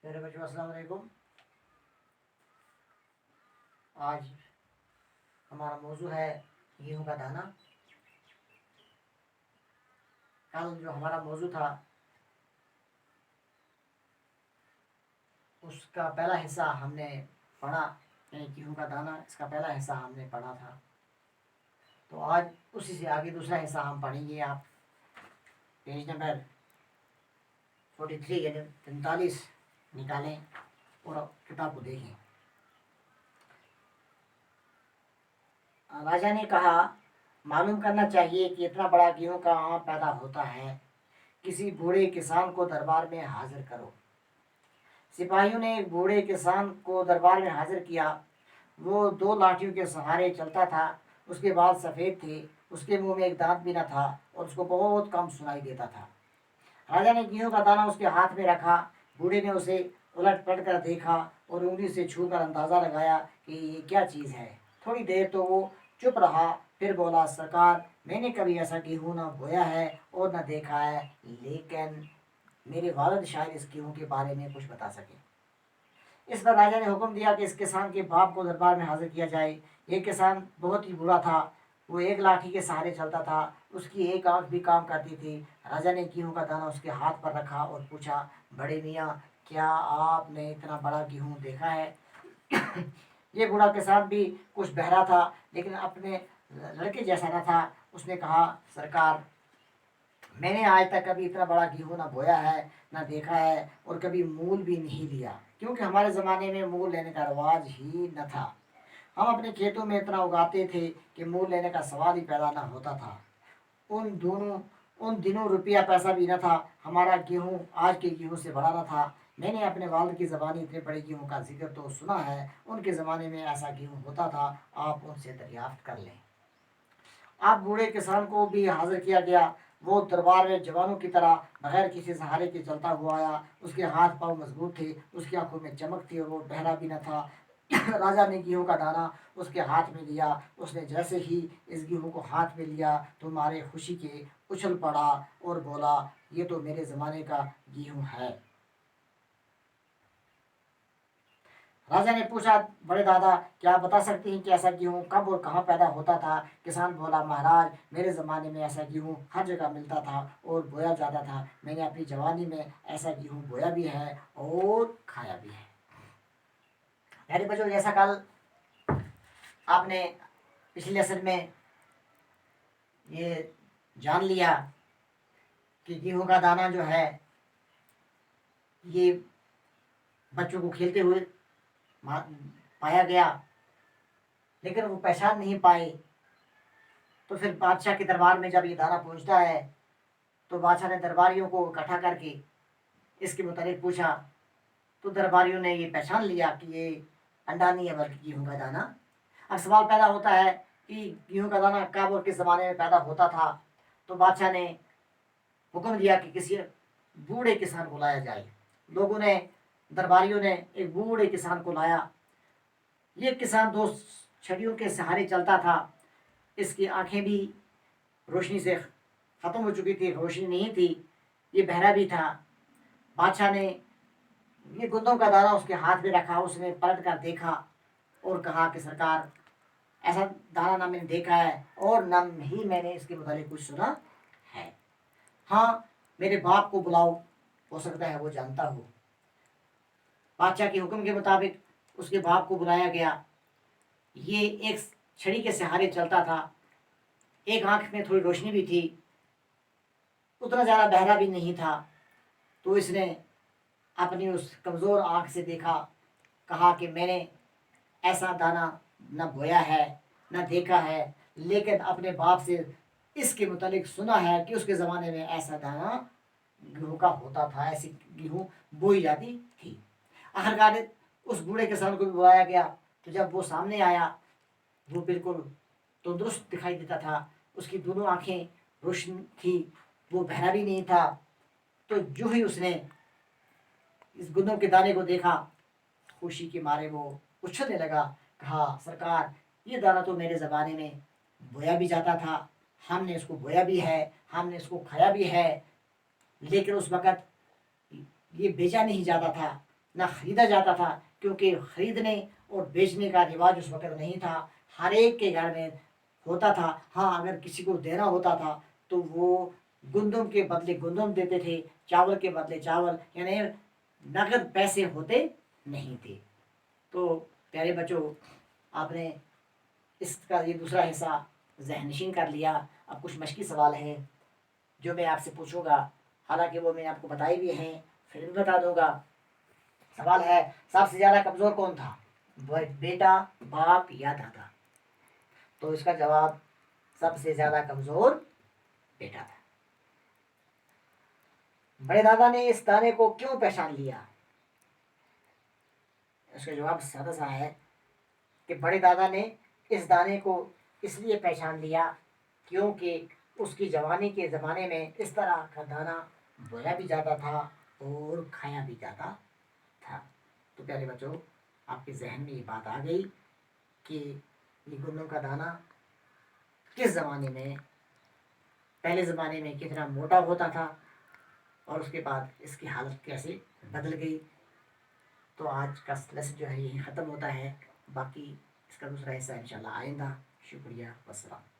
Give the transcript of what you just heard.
میرے بچوں السلام علیکم۔ آج ہمارا موضوع ہے گیہوں کا دانہ۔ کل جو ہمارا موضوع تھا اس کا پہلا حصہ ہم نے پڑھا، یعنی گیہوں کا دانہ، اس کا پہلا حصہ ہم نے پڑھا تھا۔ تو آج اسی سے آگے دوسرا حصہ ہم پڑھیں گے۔ آپ پیج نمبر 43 یعنی 43 نکالیں اور کتاب کو دیکھیں۔ راجا نے کہا، معلوم کرنا چاہیے کہ اتنا بڑا گیہوں کہاں پیدا ہوتا ہے، کسی بوڑھے کسان کو دربار میں حاضر کرو۔ سپاہیوں نے ایک بوڑھے کسان کو دربار میں حاضر کیا۔ وہ 2 لاٹھیوں کے سہارے چلتا تھا، اس کے بال سفید تھے، اس کے منہ میں ایک دانت بھی نہ تھا اور اس کو بہت کم سنائی دیتا تھا۔ راجا نے گیہوں کا دانہ اس کے ہاتھ میں رکھا۔ بوڑھے نے اسے الٹ پلٹ کر دیکھا اور انگلی سے چھو کر اندازہ لگایا کہ یہ کیا چیز ہے۔ تھوڑی دیر تو وہ چپ رہا، پھر بولا، سرکار، میں نے کبھی ایسا گیہوں نہ بویا ہے اور نہ دیکھا ہے، لیکن میرے والد شاید اس گیہوں کے بارے میں کچھ بتا سکے۔ اس پر راجا نے حکم دیا کہ اس کسان کے باپ کو دربار میں حاضر کیا جائے۔ یہ کسان بہت ہی بوڑھا تھا، وہ ایک لاٹھی کے سہارے چلتا تھا، اس کی ایک آنکھ بھی کام کرتی تھی۔ راجا نے گیہوں کا دانہ اس کے ہاتھ پر رکھا اور پوچھا، بڑے میاں، کیا آپ نے اتنا بڑا گیہوں دیکھا ہے؟ یہ بوڑھا کسان بھی کچھ بہرا تھا لیکن اپنے لڑکے جیسا نہ تھا۔ اس نے کہا، سرکار، میں نے آج تک کبھی اتنا بڑا گیہوں نہ بویا ہے، نہ دیکھا ہے اور کبھی مول بھی نہیں لیا، کیونکہ ہمارے زمانے میں مول لینے کا رواج ہی نہ تھا۔ ہم اپنے کھیتوں میں اتنا اگاتے تھے کہ مول لینے کا سوال ہی پیدا نہ ہوتا تھا۔ ان دنوں روپیہ پیسہ بھی نہ تھا، ہمارا گیہوں آج کے گیہوں سے بڑا نہ تھا۔ میں نے اپنے والد کی زبانی اتنے بڑے گیہوں کا ذکر تو سنا ہے، ان کے زمانے میں ایسا گیہوں ہوتا تھا، آپ ان سے دریافت کر لیں۔ اب بوڑھے کسان کو بھی حاضر کیا گیا۔ وہ دربار میں جوانوں کی طرح بغیر کسی سہارے کے چلتا ہوا آیا۔ اس کے ہاتھ پاؤں مضبوط تھے، اس کی آنکھوں میں چمک تھی اور وہ بہرا بھی نہ تھا۔ راجا نے گیہوں کا دانہ اس کے ہاتھ میں لیا۔ اس نے جیسے ہی اس گیہوں کو ہاتھ میں لیا تو مارے خوشی کے اچھل پڑا اور بولا، یہ تو میرے زمانے کا گیہوں ہے۔ راجا نے پوچھا، بڑے دادا، کیا آپ بتا سکتے ہیں کہ ایسا گیہوں کب اور کہاں پیدا ہوتا تھا؟ کسان بولا، مہاراج، میرے زمانے میں ایسا گیہوں ہر جگہ ملتا تھا اور بویا جاتا تھا۔ میں نے اپنی جوانی میں ایسا گیہوں بویا بھی ہے اور کھایا بھی ہے۔ یعنی بچوں، جیسا کل آپ نے پچھلے لیسن میں یہ جان لیا کہ گیہوں کا دانہ جو ہے یہ بچوں کو کھیلتے ہوئے پایا گیا، لیکن وہ پہچان نہیں پائے۔ تو پھر بادشاہ کے دربار میں جب یہ دانہ پہنچتا ہے تو بادشاہ نے درباریوں کو اکٹھا کر کے اس کے متعلق پوچھا، تو درباریوں نے یہ پہچان لیا کہ یہ انڈا نہیں ہے بلکہ گیہوں کا دانہ۔ اب سوال پیدا ہوتا ہے کہ گیہوں کا دانہ کب اور کس زمانے میں پیدا ہوتا تھا؟ تو بادشاہ نے حکم دیا کہ کسی بوڑھے کسان کو لایا جائے۔ لوگوں نے، درباریوں نے ایک بوڑھے کسان کو لایا۔ یہ کسان 2 چھڑیوں کے سہارے چلتا تھا، اس کی آنکھیں بھی روشنی سے ختم ہو چکی تھی، روشنی نہیں تھی، یہ بہرا بھی تھا۔ بادشاہ نے یہ گندوں کا دانہ اس کے ہاتھ میں رکھا، اس نے پلٹ کر دیکھا اور کہا کہ سرکار، ایسا دانہ نہ میں نے دیکھا ہے اور نہ ہی میں نے اس کے متعلق کچھ سنا ہے۔ ہاں، میرے باپ کو بلاؤ، ہو سکتا ہے وہ جانتا ہو۔ بادشاہ کے حکم کے مطابق اس کے باپ کو بلایا گیا۔ یہ ایک چھڑی کے سہارے چلتا تھا، ایک آنکھ میں تھوڑی روشنی بھی تھی، اتنا زیادہ بہرا بھی نہیں تھا۔ تو اس نے اپنی اس کمزور آنکھ سے دیکھا، کہا کہ میں نے ایسا دانہ نہ بویا ہے نہ دیکھا ہے، لیکن اپنے باپ سے اس کے متعلق سنا ہے کہ اس کے زمانے میں ایسا دانہ گیہوں کا ہوتا تھا، ایسی گیہوں بوئی جاتی تھی۔ آخرکار اس بوڑھے کسان کو بھی بلایا گیا، تو جب وہ سامنے آیا وہ بالکل تندرست دکھائی دیتا تھا، اس کی دونوں آنکھیں روشن تھی، وہ بہرا بھی نہیں تھا۔ تو جو ہی اس نے اس گندوں کے دانے کو دیکھا، خوشی کے مارے وہ اچھلنے لگا، کہا، سرکار، یہ دانہ تو میرے زمانے میں بویا بھی جاتا تھا، ہم نے اس کو بویا بھی ہے، ہم نے اس کو کھایا بھی ہے، لیکن اس وقت یہ بیچا نہیں جاتا تھا، نہ خریدا جاتا تھا، کیونکہ خریدنے اور بیچنے کا رواج اس وقت نہیں تھا، ہر ایک کے گھر میں ہوتا تھا۔ ہاں اگر کسی کو دینا ہوتا تھا تو وہ گندم کے بدلے گندم دیتے تھے، چاول کے بدلے چاول، یعنی نقد پیسے ہوتے نہیں تھے۔ تو پیارے بچوں، آپ نے اس کا یہ دوسرا حصہ ذہن نشین کر لیا۔ اب کچھ مشقی سوال ہیں جو میں آپ سے پوچھوں گا، حالانکہ وہ میں نے آپ کو بتائی بھی ہیں، پھر بھی بتا دوں گا۔ سوال ہے، سب سے زیادہ کمزور کون تھا، بیٹا، باپ یا دادا؟ تو اس کا جواب سب سے زیادہ کمزور بیٹا تھا۔ بڑے دادا نے اس دانے کو کیوں پہچان لیا؟ اس کا جواب سادہ سا ہے کہ بڑے دادا نے اس دانے کو اس لیے پہچان لیا کیونکہ اس کی جوانی کے زمانے میں اس طرح کا دانہ بویا بھی جاتا تھا اور کھایا بھی جاتا تھا۔ تو پیارے بچوں، آپ کے ذہن میں یہ بات آ گئی کہ یہ گندم کا دانہ کس زمانے میں، پہلے زمانے میں کتنا موٹا ہوتا تھا اور اس کے بعد اس کی حالت کیسے بدل گئی۔ تو آج کا لیسن جو ہے یہی ختم ہوتا ہے، باقی اس کا دوسرا حصہ انشاءاللہ آئندہ۔ شکریہ، والسلام۔